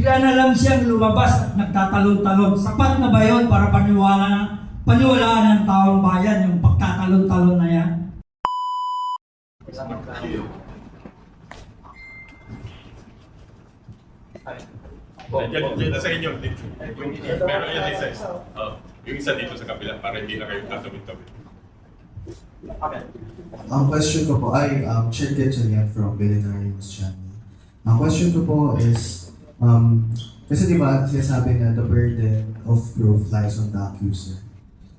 bigla na lang siyang lumabas at nagtatalon-talon. Sapat na ba yun para paniwalaan ng taong bayan yung pagtatalon-talon na yan? Diyan na sa inyo. Pero yan isa. Yung isa dito sa kabila para hindi na kayo tatabit-tabit. Ang question ko po ay, Chet Getchalian from Billionaire News Channel. Ang question ko po is, kasi di ba sinasabi na the burden of proof lies on the accuser.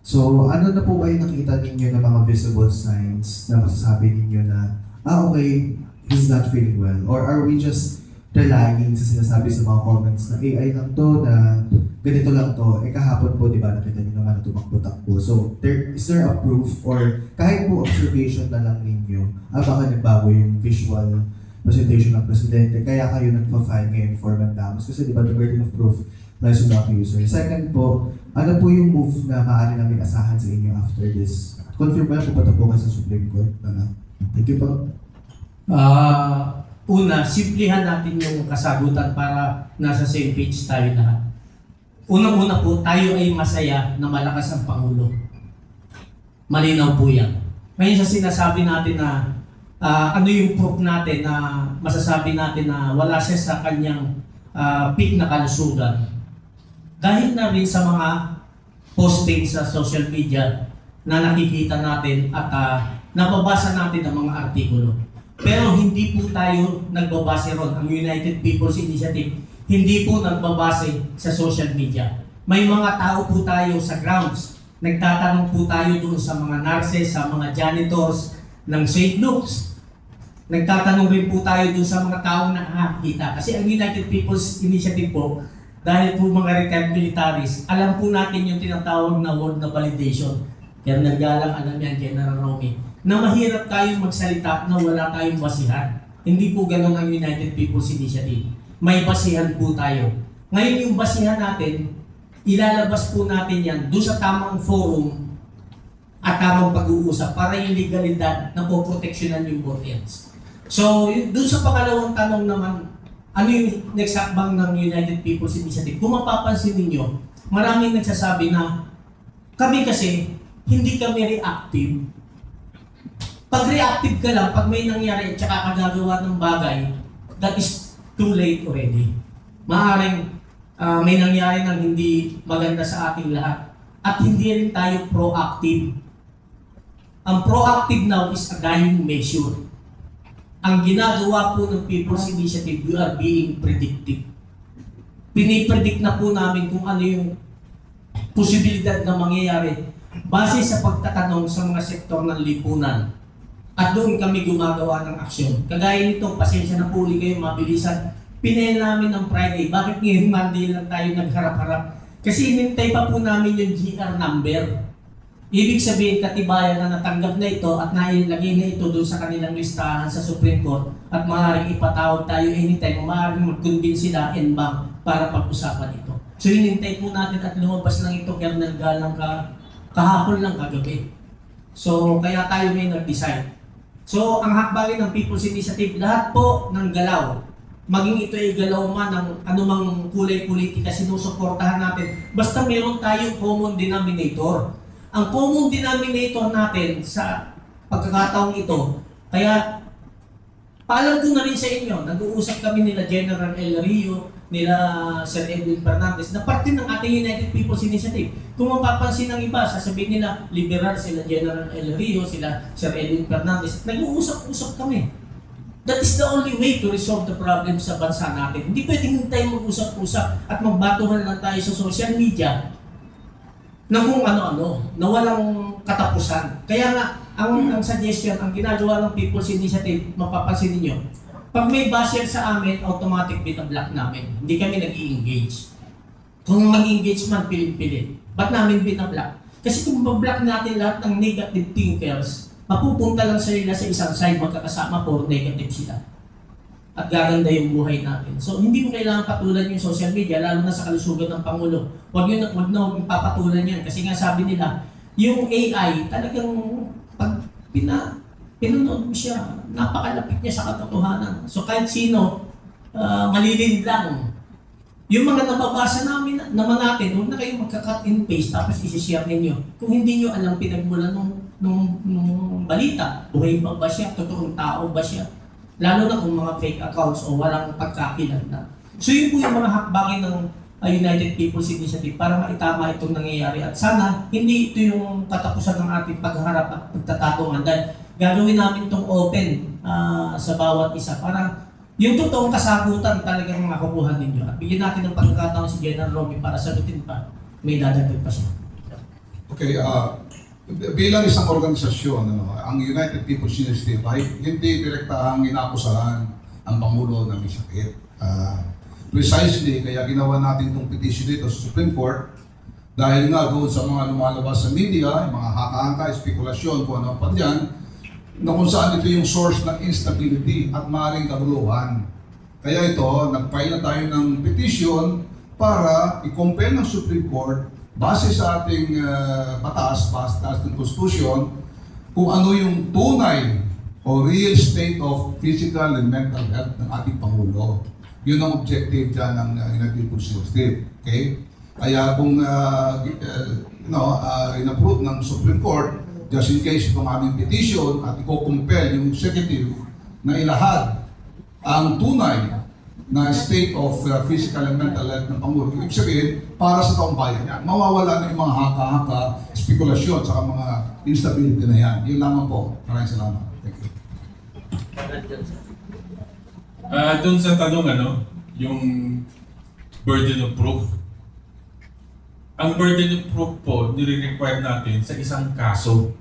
So, ano na po ba yung nakita ninyo ng mga visible signs na masasabi ninyo na, okay, he's not feeling well? Or are we just relying sa sinasabi sa mga comments na AI lang to, na ganito lang to, kahapon po, di ba, nakita niyo naman na tumakbo-takbo. So, is there a proof or kahit po observation na lang ninyo, baka nagbago yung visual presentation ng presidente, kaya kayo nagpa-file ngayon for mandamus kasi di ba the burden of proof lies on the accuser. Second po, ano po yung move na maaari namin asahan sa inyo after this? Confirm ba po patapukan sa Supreme Court? Thank you po. Una, simplihan natin yung kasagutan para nasa same page tayo lahat. Unang-una po, tayo ay masaya na malakas ang Pangulo. Malinaw po yan. Ngayon sa sinasabi natin na ano yung proof natin na masasabi natin na wala siya sa kanyang peak na kalusugan. Dahil na rin sa mga posting sa social media na nakikita natin at nababasa natin ang mga artikulo. Pero hindi po tayo nagbabase ron. Ang United People's Initiative, hindi po nagbabase sa social media. May mga tao po tayo sa grounds. Nagtatanong po tayo doon sa mga nurses, sa mga janitors ng St. Luke's. Nagtatanong rin po tayo doon sa mga taong nakakita. Kasi ang United People's Initiative po, dahil po mga retired militaries, alam po natin yung tinatawag na word na validation. Kaya nagalang alam yan, General Romy, na mahirap tayong magsalita na wala tayong basihan. Hindi po ganun ang United People's Initiative. May basihan po tayo. Ngayon yung basihan natin, ilalabas po natin yan doon sa tamang forum at tamang pag-uusap para yung legalidad na poproteksyonan yung both ends. So, doon sa pangalawang tanong naman, ano yung next hakbang ng United People's Initiative? Kung mapapansin ninyo, maraming nagsasabi na kami kasi hindi kami reactive. Pag reactive ka lang, pag may nangyari at saka kagagawa ng bagay, that is too late already. Maaaring may nangyari ng hindi maganda sa ating lahat at hindi rin tayo proactive. Ang proactive now is a dying measure. Ang ginagawa po ng People's Initiative, we are being predictive. Pinipredict na po namin kung ano yung posibilidad na mangyayari base sa pagtatanong sa mga sektor ng lipunan. At doon kami gumagawa ng aksyon. Kagaya nito, pasensya na po ulit kayo, mabilisan. Pinayin namin ng Friday. Bakit ngayon Monday lang tayo nagharap-harap? Kasi inintay pa po namin yung GR number. Ibig sabihin, katibayan na natanggap na ito at nailagay na ito doon sa kanilang listahan sa Supreme Court at maaaring ipatawag tayo anytime, maaaring mag-convince sila en bank para pag-usapan ito. So inintay po natin at lumabas lang ito, Kernel Galang kahapon lang kagabi. So kaya tayo may nag-decide. So, ang hakbangin ng People's Initiative, lahat po ng galaw, maging ito ay galaw man ng anumang kulay politika, sinusuportahan natin, basta meron tayong common denominator. Ang common denominator natin sa pagkakataong ito, kaya paalam ko na rin sa inyo, nag-uusap kami nila General El Rio, nila Sir Edwin Fernandez, na parte ng ating United People's Initiative. Kung mapapansin ng iba, sasabihin nila, liberal sila General El Rio, sila Sir Edwin Fernandez, nag-uusap-usap kami. That is the only way to resolve the problem sa bansa natin. Hindi pwedeng tayo mag-usap-usap at magbatuhan lang tayo sa social media na kung ano-ano, na walang katapusan. Kaya nga, ang suggestion, ang ginagawa ng People's Initiative, mapapansin ninyo, pag may basher sa amin, automatic binablock namin. Hindi kami nag-i-engage. Kung mag-engage man, pilit-pilit. Ba't namin binablock? Kasi kung mablock natin lahat ng negative thinkers, mapupunta lang sila sa isang side, magkakasama for negative sila. At gaganda yung buhay natin. So, hindi mo kailangan patulan yung social media, lalo na sa kalusugan ng Pangulo. Huwag na papatulan yan. Kasi nga sabi nila, yung AI, talagang pag pinanood mo siya, napakalapit niya sa katotohanan. So kahit sino, malilin lang Yung mga nababasa naman natin, huwag na kayo magka-cut and paste tapos isi-share ninyo. Kung hindi nyo alam pinagmulan nung balita, buhay pa ba siya, totoong tao ba siya, lalo na kung mga fake accounts o walang pagkakilanlan. So yun po yung mga hakbangin ng United People's Initiative para maitama itong nangyayari. At sana, hindi ito yung katapusan ng ating pagharap at pagtatatungan dahil gagawin namin itong open sa bawat isa para yung totoong kasagutan talagang makukuha ninyo. At bigyan natin ng pagkakataon si General Romy para sagutin pa. May dadagdag pa siya. Okay, bilang isang organisasyon, ang United People's Initiative ay hindi direktahang inakusahan ang Pangulo na may sakit. Precisely, kaya ginawa natin itong petition dito sa Supreme Court dahil nga doon sa mga lumalabas sa media, yung mga haka-haka, spekulasyon, kung ano pa dyan, na kung saan ito yung source ng instability at maaaring kaguluhan. Kaya ito, nag-file na tayo ng petition para i-compel ng Supreme Court base sa ating batas, base sa ating Constitution, kung ano yung tunay o real state of physical and mental health ng ating Pangulo. Yun ang objective dyan ng United People's Initiative. Okay? Kaya kung in-approve ng Supreme Court, just in case itong aming petition at i-compel yung executive na ilahad ang tunay na state of physical and mental health ng Pangulo. Ibig sabihin, para sa taong bayan yan. Mawawala na yung mga haka-haka, spekulasyon, saka mga instability na yan. Yun lamang po. Maraming salamat. Thank you. Doon sa tanong, yung burden of proof. Ang burden of proof po, nire-require natin sa isang kaso.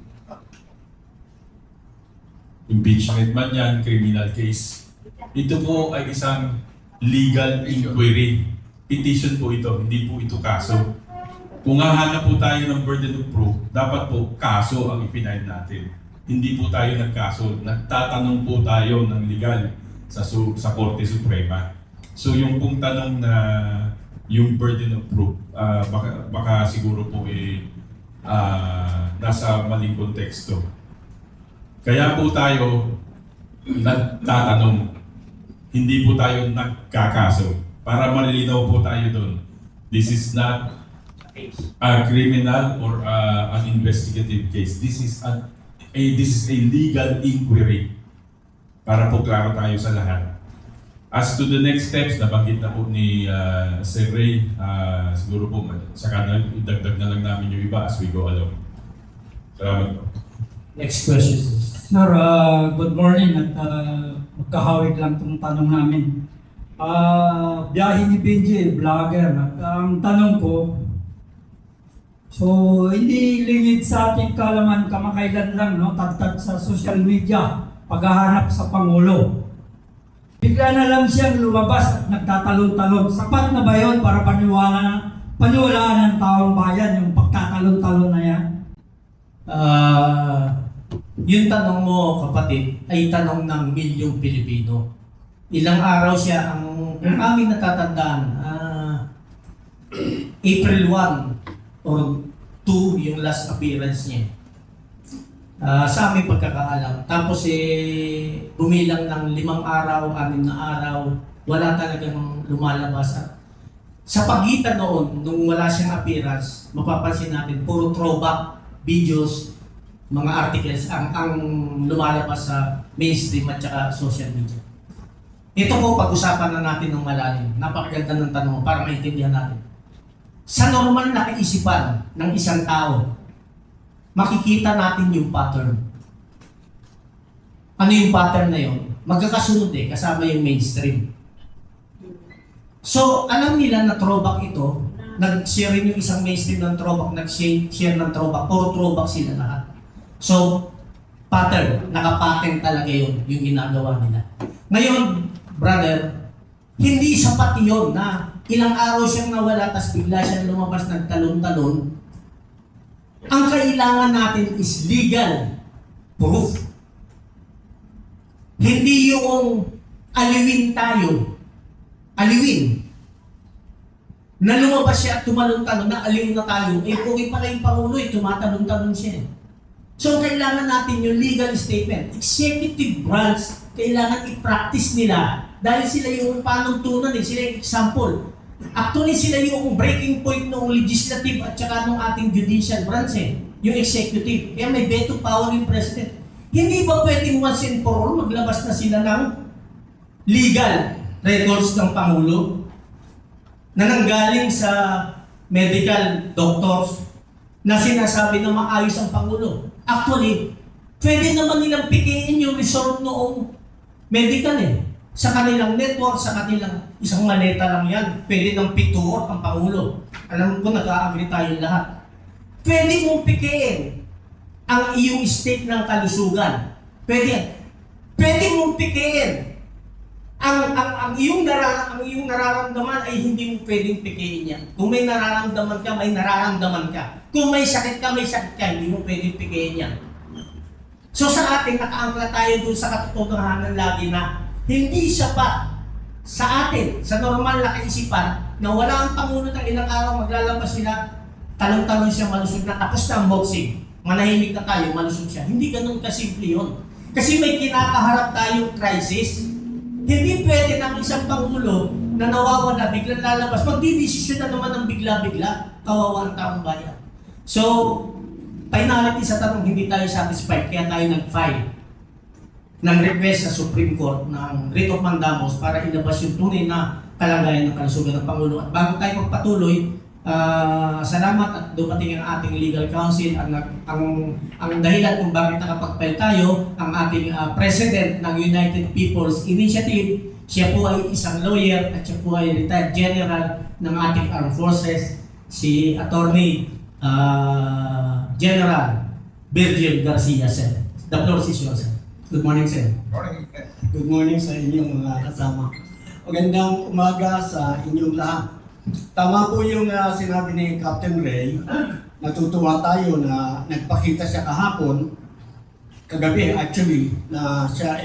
Impeachment man yan, criminal case. Ito po ay isang legal inquiry. Petition po ito, hindi po ito kaso. Kung hahanap po tayo ng burden of proof, dapat po kaso ang ipinail natin. Hindi po tayo nagkaso, nagtatanong po tayo ng legal sa Korte Suprema. So yung pong tanong na yung burden of proof, baka siguro po nasa maling konteksto. Kaya po tayo nagtatanong, hindi po tayo nagkakaso. Para malilinaw po tayo doon. This is not a criminal or an investigative case. This is a legal inquiry. Para po klaro tayo sa lahat. As to the next steps, nabanggit na po ni Sir Ray, siguro po saka na idagdag na lang namin yung iba as we go along. Salamat po. Next question. Sir, good morning at magkahawig lang itong tanong namin. Biyahe ni Benji, vlogger. At ang tanong ko, so hindi lingid sa ating kalaman kamakailan lang, tagtag sa social media, paghahanap sa Pangulo. Bigla na lang siyang lumabas at nagtatalon-talon. Sapat na ba yun para paniwalaan ng taong bayan yung pagtatalon-talon na yan? Yung tanong mo, kapatid, ay tanong ng milyong Pilipino. Ilang araw siya ang aming natatandaan. April 1 or 2 yung last appearance niya. Sa aming pagkakaalam. Tapos bumilang ng 5 araw, 6 na araw, wala talagang lumalabas. At sa pagitan noon, nung wala siyang appearance, mapapansin natin, puro throwback videos, mga articles ang lumalabas sa mainstream at saka social media. Ito po, pag-usapan na natin ng malalim. Napakaganda ng tanong para maintindihan natin. Sa normal na kaisipan ng isang tao, makikita natin yung pattern. Ano yung pattern na yun? Magkakasunod kasama yung mainstream. So, alam nila na throwback ito, nag-share rin yung isang mainstream ng throwback, nag-share ng throwback, puro throwback sila lahat. So, pattern, naka-pattern talaga yun, yung ginagawa nila. Ngayon, brother, hindi sapat yun na ilang araw siyang nawala, tas bigla siyang lumabas, nagtalon-talon. Ang kailangan natin is legal proof. Hindi yung aliwin tayo. Aliwin. Na lumabas siya at tumalon-talon, na aliw na tayo. Okay pala yung Pangulo, tumatalon-talon siya. So, kailangan natin yung legal statement. Executive branch, kailangan i-practice nila. Dahil sila yung panuntunan, sila yung example. Actually, sila yung breaking point ng legislative at saka ng ating judicial branch yung executive. Kaya may veto power yung president. Hindi ba pwedeng once and for all maglabas na sila ng legal records ng Pangulo na nanggaling sa medical doctors na sinasabi na maayos ang Pangulo? Actually, pwede naman nilang pikiin yung result noong medical sa kanilang network, sa kanilang isang maleta lang yan. Pwede nang pituot ang Pangulo. Alam ko, nag-a-agree tayo lahat. Pwede mong pikiin ang iyong state ng kalusugan. Pwede yan. Pwede mong pikiin ang iyong nararamdaman ay hindi mo pwedeng pikiin yan. Kung may nararamdaman ka, may nararamdaman ka. Kung may sakit ka, hindi mo pwedeng pikiin yan. So sa atin, nakaangkla tayo dun sa katotohanan lagi na hindi siya pa sa atin, sa normal na kaisipan, na wala ang Pangulo ng ilang araw maglalabas sila, talong-talong siya, malusog na, tapos na ang boxing. Manahimik na tayo, malusog siya. Hindi ganun kasimple yun. Kasi may kinakaharap tayong crisis. Hindi pwede ng isang Pangulo na nawawala, biglang lalabas, magdidesisyon na naman ng bigla-bigla, kawawa ang taong bayan. So, finality sa tanong, hindi tayo satisfied, kaya tayo nag-file ng request sa Supreme Court ng writ of mandamus para ilabas yung tunay na kalagayan ng kalusugan ng Pangulo. At bago tayo magpatuloy, salamat at dumating ang ating legal counsel. Ang dahilan kung bakit nakapag-file tayo, ang ating President ng United People's Initiative, siya po ay isang lawyer at siya po ay retired general ng ating armed forces, si Attorney General Virgil Garcia, sir. The floor is yours, sir. Good morning, sir. Morning. Good morning sa inyong mga kasama. Magandang umaga sa inyong lahat. Tama po yung sinabi ni Captain Ray. Natutuwa tayo na nagpakita siya kahapon, kagabi actually, na siya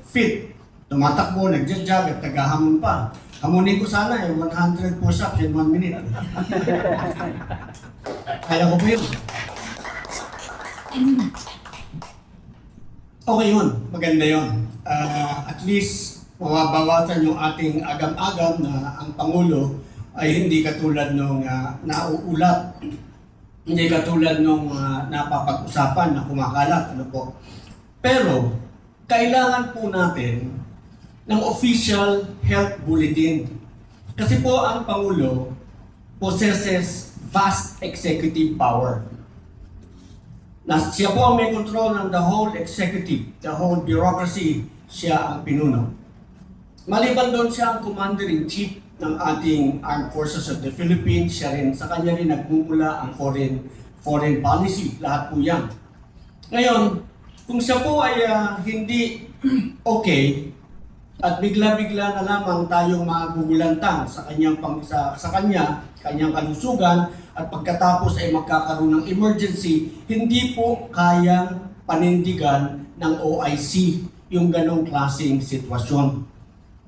fit. Tumatakbo, nag-jog at tagahamon pa. Hamunin ko sana 100 push-ups in 1 minute. Kaya ko po yun. Okay yun, maganda yun. At least, mababawasan yung ating agam-agam na ang Pangulo ay hindi katulad nung nauulat, hindi katulad nung napapag-usapan na kumakalat. Ano po. Pero, kailangan po natin ng official health bulletin. Kasi po ang Pangulo possesses vast executive power. Na siya po ang may control ng the whole executive, the whole bureaucracy, siya ang pinuno. Maliban doon siya ang commander-in-chief ng ating Armed Forces of the Philippines, siya rin, sa kanya rin nagmumula ang foreign policy, lahat po yan. Ngayon, kung siya po ay hindi okay, at bigla-bigla na lamang tayong magugulantang sa kanyang kalusugan, at pagkatapos ay magkakaroon ng emergency, hindi po kayang panindigan ng OIC yung ganong klaseng sitwasyon.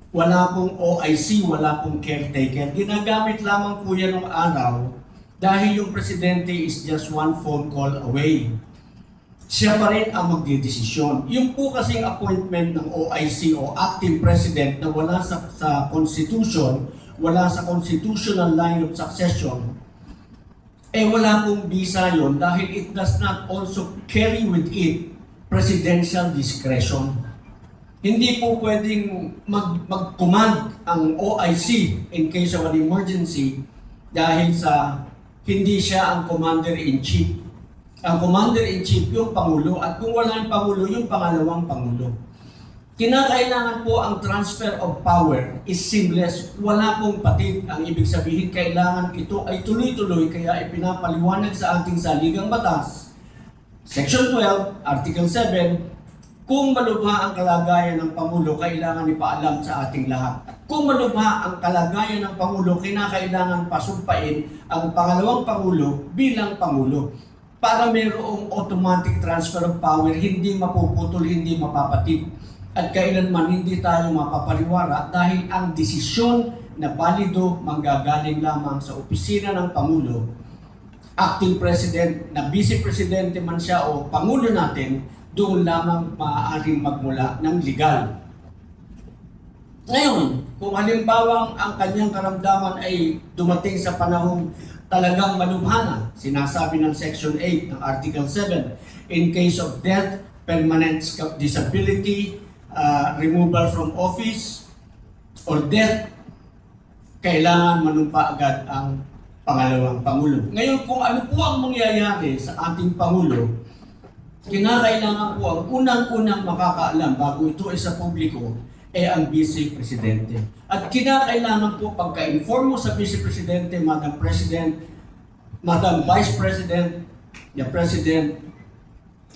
Wala pong OIC, wala pong caretaker. Ginagamit lamang po yan ng araw dahil yung presidente is just one phone call away. Siya pa rin ang magdidesisyon. Yung po kasing appointment ng OIC o acting president na wala sa constitution, wala sa constitutional line of succession, wala pong visa yon dahil it does not also carry with it presidential discretion. Hindi po pwedeng mag-command ang OIC in case of an emergency dahil sa hindi siya ang commander-in-chief. Ang commander-in-chief yung Pangulo at kung wala yung Pangulo, yung pangalawang Pangulo. Kinakailangan po ang transfer of power is seamless. Wala pong patid. Ang ibig sabihin, kailangan ito ay tuloy-tuloy kaya ipinapaliwanag sa ating saligang batas. Section 12, Article 7, kung malubha ang kalagayan ng Pangulo, kailangan ipaalam sa ating lahat. At kung malubha ang kalagayan ng Pangulo, kinakailangan pasumpain ang pangalawang Pangulo bilang Pangulo para mayroong automatic transfer of power, hindi mapuputol, hindi mapapatid. At kailanman hindi tayo mapapaliwara dahil ang desisyon na balido manggagaling lamang sa opisina ng Pangulo, acting president, na vice presidente man siya o Pangulo natin, doon lamang maaaring magmula ng legal. Ngayon, kung halimbawang ang kanyang karamdaman ay dumating sa panahong talagang malubhana, sinasabi ng Section 8 ng Article 7, in case of death, permanent disability, removal from office, or death, kailangan manumpa agad ang pangalawang Pangulo. Ngayon, kung ano po ang mangyayari sa ating Pangulo, kinakailangan po ang unang-unang makakaalam bago ito ay sa publiko, ang Vice Presidente. At kinakailangan po pagka-inform mo sa Vice Presidente, Madam President, Madam Vice President, the President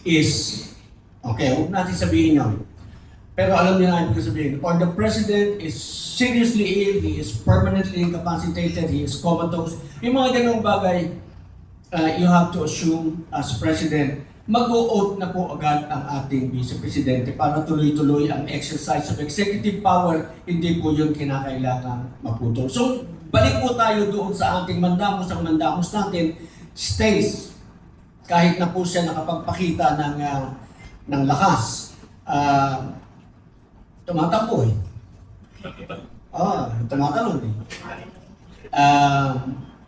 is, okay, huwag natin sabihin yun. Pero alam niyo na ibig sabihin, or the President is seriously ill, he is permanently incapacitated, he is comatose. Yung mga ganong bagay, you have to assume as President, mag-o-oath na po agad ang ating Vice Presidente para tuloy-tuloy ang exercise of executive power, hindi po yun kinakailangan maputol. So, balik po tayo doon sa ating mandamos. Ang mandamos natin stays, kahit na po siya nakapagpakita ng lakas. Tumatakbo eh. Tumatalon eh.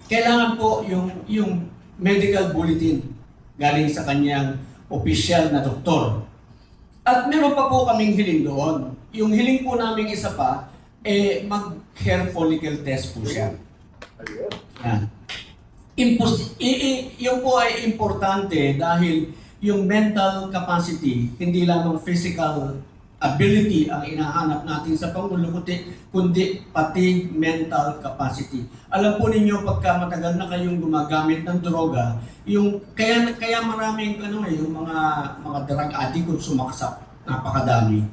Kailangan po yung medical bulletin galing sa kanyang opisyal na doktor. At meron pa po kaming hiling doon. Yung hiling po namin isa pa, mag-hair follicle test po siya. Yan. Yung po ay importante dahil yung mental capacity, hindi lamang physical ability ang inahanap natin sa Pangulo, kundi pati mental capacity. Alam po ninyo, pagka matagal na kayong gumagamit ng droga, kaya maraming yung mga drug addict kung sumaksak, napakadami.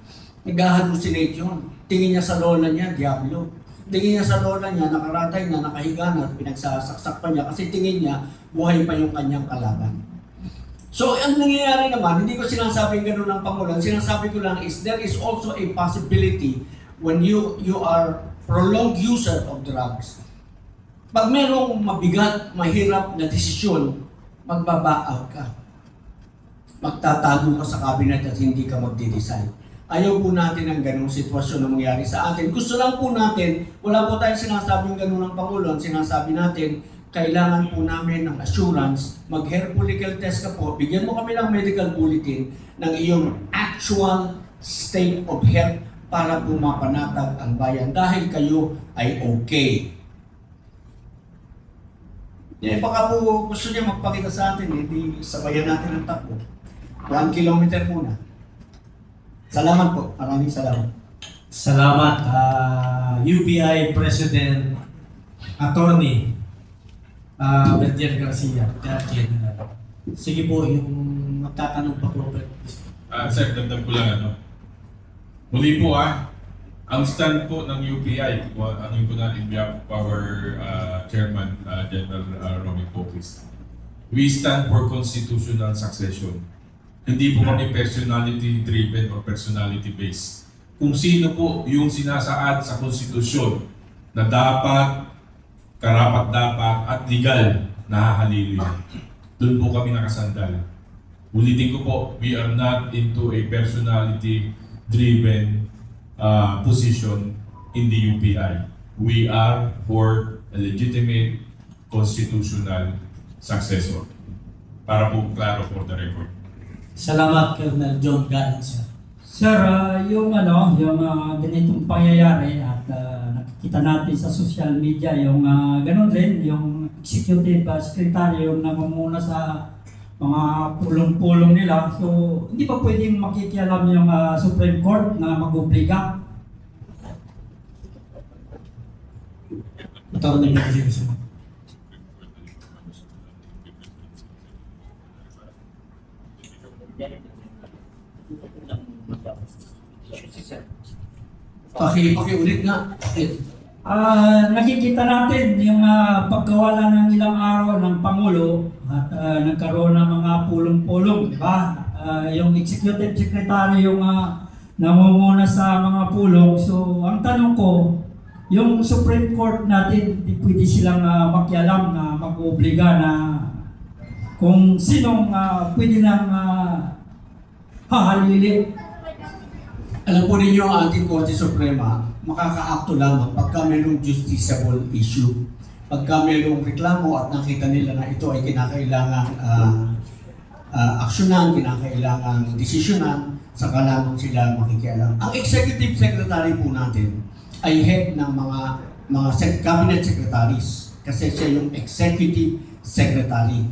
Nag-hallucinate yun. Tingin niya sa lola niya, diablo. Tingin niya sa lola niya, nakaratay na, nakahiga na, pinagsasaksak pa niya kasi tingin niya, buhay pa yung kanyang kalaban. So, ang nangyayari naman, hindi ko sinasabing gano'n ng Pangulo. Ang sinasabi ko lang is there is also a possibility when you are prolonged user of drugs. Pag merong mabigat, mahirap na desisyon, magbaback out ka. Magtatago ka sa cabinet at hindi ka magde-decide. Ayaw po natin ang ganong sitwasyon na mangyari sa atin. Gusto lang po natin, wala po tayong sinasabing gano'n ng Pangulo. Ang sinasabi natin, kailangan po namin ng assurance, mag-hair follicle test ka po, bigyan mo kami ng medical bulletin ng iyong actual state of health para po mapanatag ang bayan dahil kayo ay okay. Baka po gusto niya magpakita sa atin, hindi sabayan natin ang takbo. 1 kilometer muna. Salamat po. Maraming salamat. Salamat, UBI President Attorney Bertier Garcia. Sige po, yung magtatanong pa po. Sir, dagdag ko lang Muli po ang stand po ng UPI, ano yung po na in behalf of our Chairman, General Romy Pocris. We stand for constitutional succession. Hindi po kami personality driven or personality based. Kung sino po yung sinasaad sa konstitusyon na dapat, karapat-dapat at legal na hahalili, doon po kami nakasandal. Ulitin ko po, we are not into a personality driven position in the UPI. We are for a legitimate constitutional successor. Para po klaro for the record. Salamat, Colonel John Galan, sir. Sir, yung ganitong pangyayari at nakikita natin sa social media, yung ganun rin, yung executive secretary yung namumuna sa mga pulong-pulong nila. So, hindi pa pwedeng makikialam yung Supreme Court na mag-obliga. Attorney Bertier. Pakiulit nga. Nakikita natin yung pagkawala ng ilang araw ng Pangulo at nagkaroon ng mga pulong-pulong, di ba? Yung executive secretary yung namumuna sa mga pulong. So, ang tanong ko, yung Supreme Court natin, di pwede silang makialam na mag-obliga na kung sinong pwede nang hahalili. Alam po ninyo, ang ating Korte Suprema, makaka-akto lamang pagka mayroong justiciable issue. Pagka mayroong reklamo at nakita nila na ito ay kinakailangan aksyonan, kinakailangan desisyonan, saka lamang sila makikialam. Ang Executive Secretary po natin ay head ng mga cabinet secretaries kasi siya yung Executive Secretary.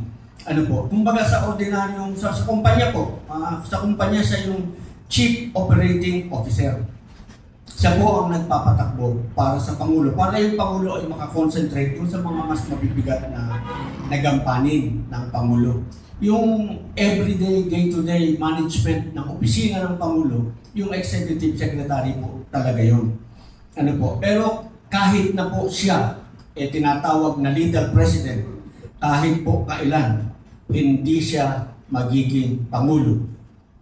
Ano po, kumbaga sa ordinaryong, sa kumpanya po, sa kumpanya siya yung Chief Operating Officer. Siya po ang nagpapatakbo para sa Pangulo. Para yung Pangulo ay makakonsentrate dun sa mga mas mabibigat na nagampanin ng Pangulo. Yung everyday, day-to-day management ng opisina ng Pangulo, yung Executive Secretary po talaga yun. Ano po? Pero kahit na po siya tinatawag na Leader President, kahit po kailan, hindi siya magiging Pangulo.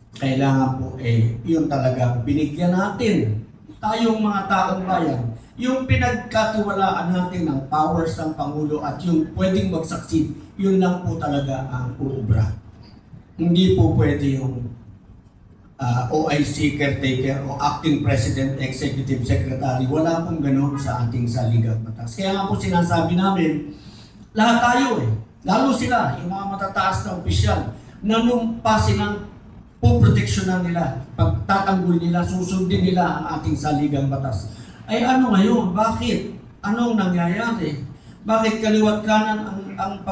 Kailangan po yun talaga binigyan natin tayong mga taong bayan yung pinagkatiwalaan natin ng powers ng Pangulo at yung pwedeng mag-succeed, yun lang po talaga ang uubra. Hindi po pwede yung OIC caretaker o acting president, executive secretary. Wala pong ganun sa ating saligang batas. Kaya nga po sinasabi namin, lahat tayo lalo sila, yung mga matataas na opisyal, nanumpa silang poproteksyonan nila, pagtatanggol nila, susundin nila ang ating saligang batas. Ay ano ngayon? Bakit? Anong nangyayari? Bakit kaliwat kanan ang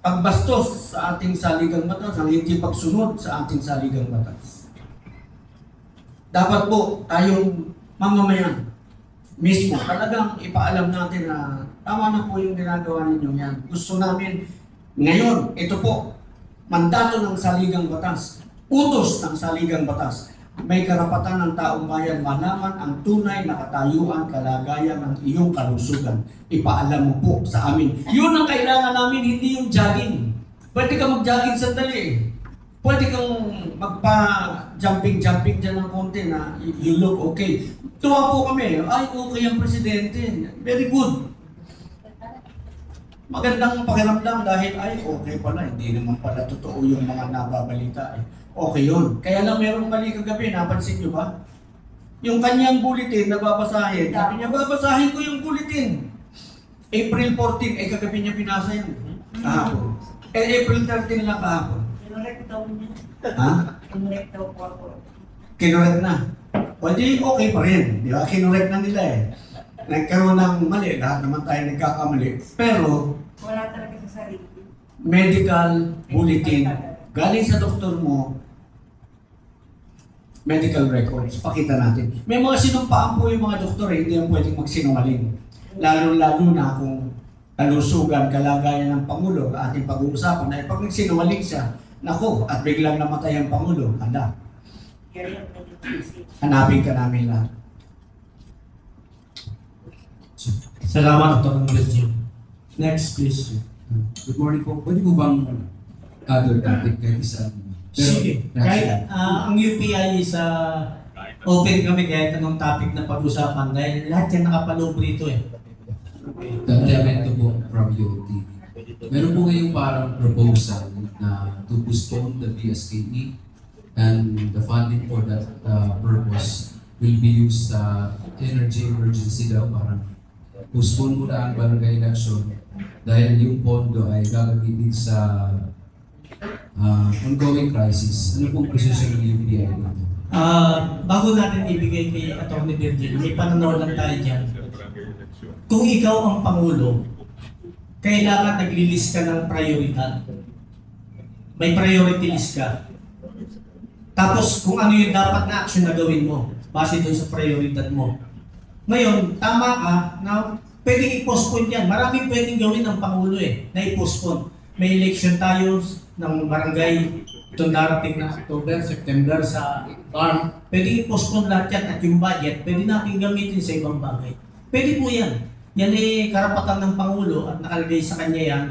pagbastos sa ating saligang batas, ang hindi pagsunod sa ating saligang batas? Dapat po tayong mamamayan mismo, talagang ipaalam natin na tama na po yung ginagawa ninyo yan. Gusto namin ngayon, ito po, mandato ng saligang batas, utos ng saligang batas, may karapatan ng taong bayan malaman ang tunay na katayuan, kalagayan ng iyong kalusugan. Ipaalam mo po sa amin. Yun ang kailangan namin, hindi yung jogging. Pwede ka mag-jogging sandali. Pwede kang magpa-jumping dyan ng konti na you look okay. Tuwa po kami, ay okay ang presidente. Very good. Magandang pakiramdam dahil ay okay pala, hindi naman pala totoo yung mga nababalita Okay yun. Kaya lang merong mali kagabi, napansin nyo ba? Yung kanyang bulletin na babasahin, sabi niya, babasahin ko yung bulletin. April 14, kagabi niya pinasa yun. Kahapon. April 13 lang kahapon. Kinorek daw niya. Ha? Kinorek daw po ako. Kinorek na. O di okay pa rin. Di ba? Kinorek na nila Nagkaroon ng mali, lahat naman tayo nagkakamali. Pero, Wala talaga sa sarili. medical bulletin, galing sa doktor mo, medical records, pakita natin. May mga sinumpaan po yung mga doktor hindi yan pwedeng magsinungaling. Lalo-lalo na kung kalusugan, kalagayan ng Pangulo, ating pag-uusapan, ay pag nagsinungaling siya, nako, at biglang namatay ang Pangulo, handa. Kaya yung medication. Hanapin ka namin lahat. Salamat, Dr. Virgil. Next, please. Good morning po. Pwede po bang other topic kahit isang... Sige. Kahit ang UPI is open kami kahit anong topic na pag-usapan dahil lahat yan nakapaloob rito Tantiamento po from UOT. Meron po ngayong parang proposal na to postpone the PSKE and the funding for that purpose will be used sa energy emergency daw. Parang postpone mo na ang barangay election dahil yung pondo ay gagamitin sa ongoing crisis. Ano pong posisyon ng UPI dito? Bago natin ibigay kay Atty. Virgil, may pananaw lang tayo dyan. Kung ikaw ang Pangulo, kailangan nag-list ka ng prioridad. May priority list ka. Tapos kung ano yung dapat na action na gawin mo, base doon sa prioridad mo. Ngayon, tama ka na pwedeng i-postpone yan. Maraming pwedeng gawin ng Pangulo na i-postpone. May election tayo ng barangay itong darating na October, September sa farm. Pwedeng i-postpone lahat yan at yung budget, pwede natin gamitin sa ibang bagay. Pwede po yan. Yan karapatan ng Pangulo at nakalagay sa kanya yan,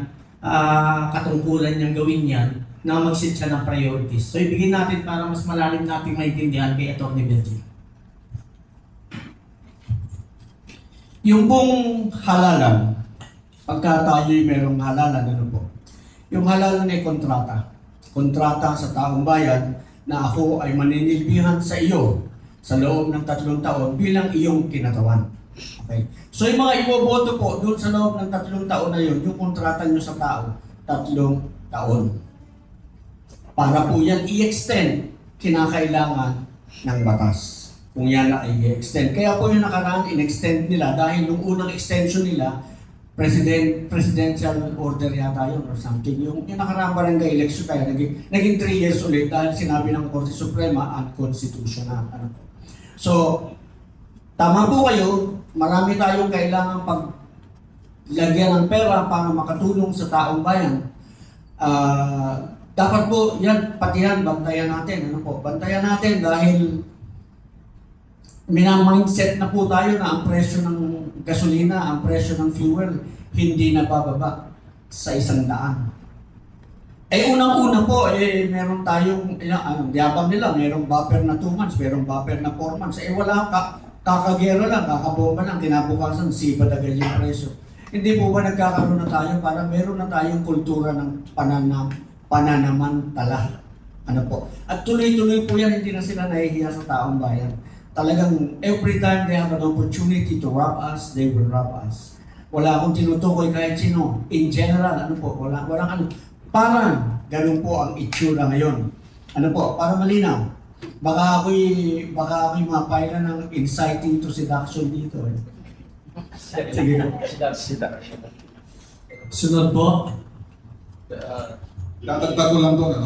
katungkulan niyang gawin yan na mag-set siya ng priorities. So ibigin natin para mas malalim natin maintindihan kay Atty. Virgil. Yung pong halalan, pagka tayo'y merong halalan, ano po? Yung halalan ay kontrata. Kontrata sa taong bayan na ako ay maninilbihan sa iyo sa loob ng 3 taon bilang iyong kinatawan. Okay? So yung mga iboboto po doon sa loob ng 3 taon na yun, yung kontrata nyo sa tao, 3 taon. Para po yan i-extend, kinakailangan ng batas. Kung yan na i-extend. Kaya po yung nakaraan, in-extend nila dahil yung unang extension nila, presidential order yata yun or something. Yung nakaraang barangay election kaya naging 3 years ulit dahil sinabi ng Korte Suprema unconstitutional. Ano? So, tama po kayo, marami tayong kailangan paglagyan ng pera para makatulong sa taong bayan. Dapat po yan, pati yan, bantayan natin. Ano po? Bantayan natin dahil mindset na po tayo na ang presyo ng gasolina, ang presyo ng fuel, hindi na bababa sa 100. Unang-una po, meron tayong, yabang nila, merong buffer na 2 months, merong buffer na 4 months. Wala kakagera lang, kakabomba lang, kinabukasan, sipad agad yung presyo. Hindi po ba nagkakaroon na tayo para meron na tayong kultura ng pananamantala? Ano po? At tuloy-tuloy po yan, hindi na sila nahihiya sa taong bayan. Talagang every time they have an opportunity to rob us, they will rob us. Wala akong tinutukoy kahit sino. In general, ano po, walang ano. Parang ganun po ang itsura ngayon. Ano po, para malinaw. Baka ako'y mapailan ng inciting to seduction dito. Sige na. Sunod po. Dadagdag ko lang doon,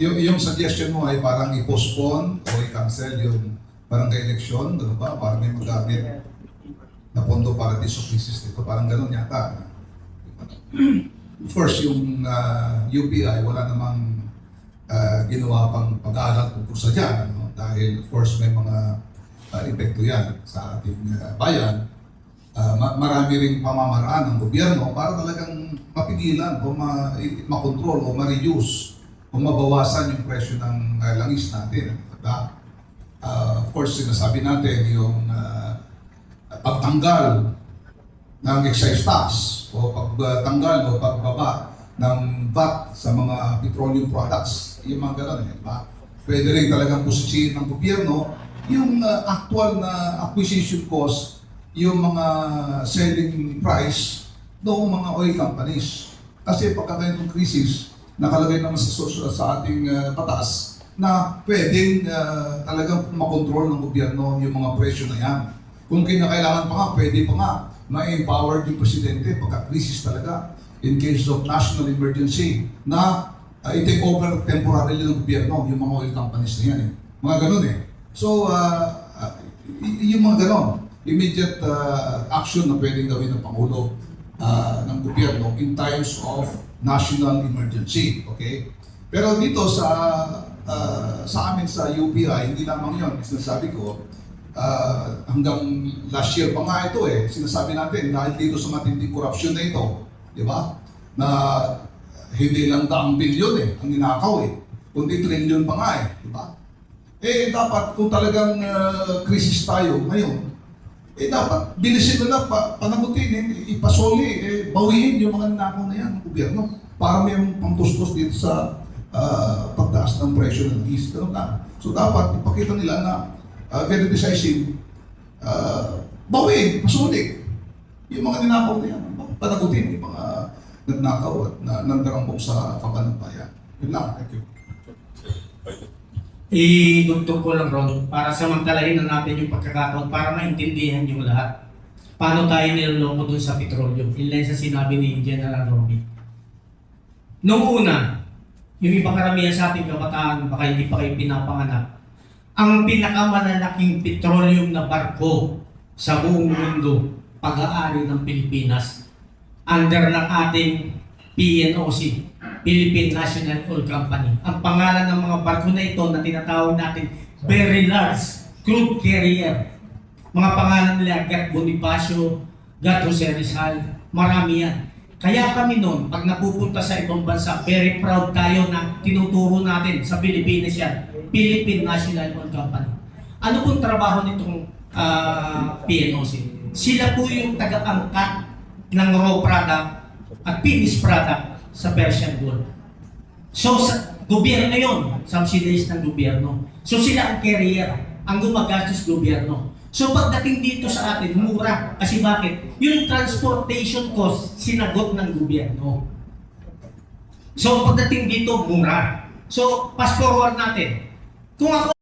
yung suggestion mo ay parang i-postpone o i-cancel yung barangay election, gano'n ba? Para may magamit na pondo para disokrisis dito. Parang gano'n yata. First, yung UPI, wala namang ginawa pang pag-aaral tungkol sa dyan. Ano? Dahil, of course, may mga epekto yan sa ating bayan. Marami ring pamamaraan ng gobyerno para talagang mapigilan o makontrol o ma-reduce o mabawasan yung presyo ng langis natin. Diba? Of course, sinasabi natin yung pagtanggal ng excise tax o pagtanggal o pagbaba ng VAT sa mga petroleum products. Yung mga gano'n, diba? Pwede rin talagang posisyon ng gobyerno yung actual na acquisition cost, yung mga selling price ng mga oil companies. Kasi pagka ganitong krisis, nakalagay naman sa ating batas na pwedeng talagang makontrol ng gobyerno yung mga presyo na yan. Kung kinakailangan pa nga, pwede pa nga ma-empower yung presidente pagka-krisis talaga in case of national emergency na i-take over temporarily ng gobyerno yung mga oil companies na yan. Mga ganun eh. So, yung mga ganun, immediate action na pwedeng gawin ng Pangulo ng gobyerno in times of national emergency, okay? Pero dito sa amin sa UPI, hindi lamang yun. Sinasabi ko, hanggang last year pa nga ito sinasabi natin dahil dito sa matinding korupsyon na ito, di ba? Na hindi lang daang bilyon ang ninakaw kundi trilyon pa nga di ba? Dapat kung talagang krisis tayo ngayon, dapat bilisin na panagutin, ipasoli, bawiin yung mga ninakaw na yan ng gobyerno para may pangtustos dito sa pagtaas ng presyo ng langis. So dapat ipakita nila na very decisive, bawiin, pasoli yung mga ninakaw na yan, panagutin yung mga nagnakaw at nandarambok sa kaban ng bayan. Yun lang, thank you. Idugtog ko lang, Ron, para samantalahin na natin yung pagkakataon para maintindihan yung lahat. Paano tayo niloloko dun sa petrolyo? Inline sa sinabi ni General Romy. Noong una, yung ibang karamihan sa ating kabataan, baka hindi pa kayo pinapanganak, ang pinakamalalaking petroleum na barko sa buong mundo, pag-aari ng Pilipinas, under ng ating PNOC, Philippine National Oil Company. Ang pangalan ng mga barko na ito na tinatawag natin very large crude carrier. Mga pangalan nila, Gat Bonifacio, Gat Jose Rizal, marami yan. Kaya kami noon, pag napupunta sa ibang bansa, very proud tayo na tinuturo natin sa Pilipinas yan, Philippine National Oil Company. Ano pong trabaho nitong PNOC? Sila po yung taga-angkat ng raw product at finished product sa Persian Gulf. So, Gobyerno yun. Subsidized ng gobyerno. So sila ang carrier. Ang gumagastos gobyerno. So pagdating dito sa atin, mura. Kasi bakit? Yung transportation cost, sinagot ng gobyerno. So pagdating dito, mura. So fast forward natin. Kung ako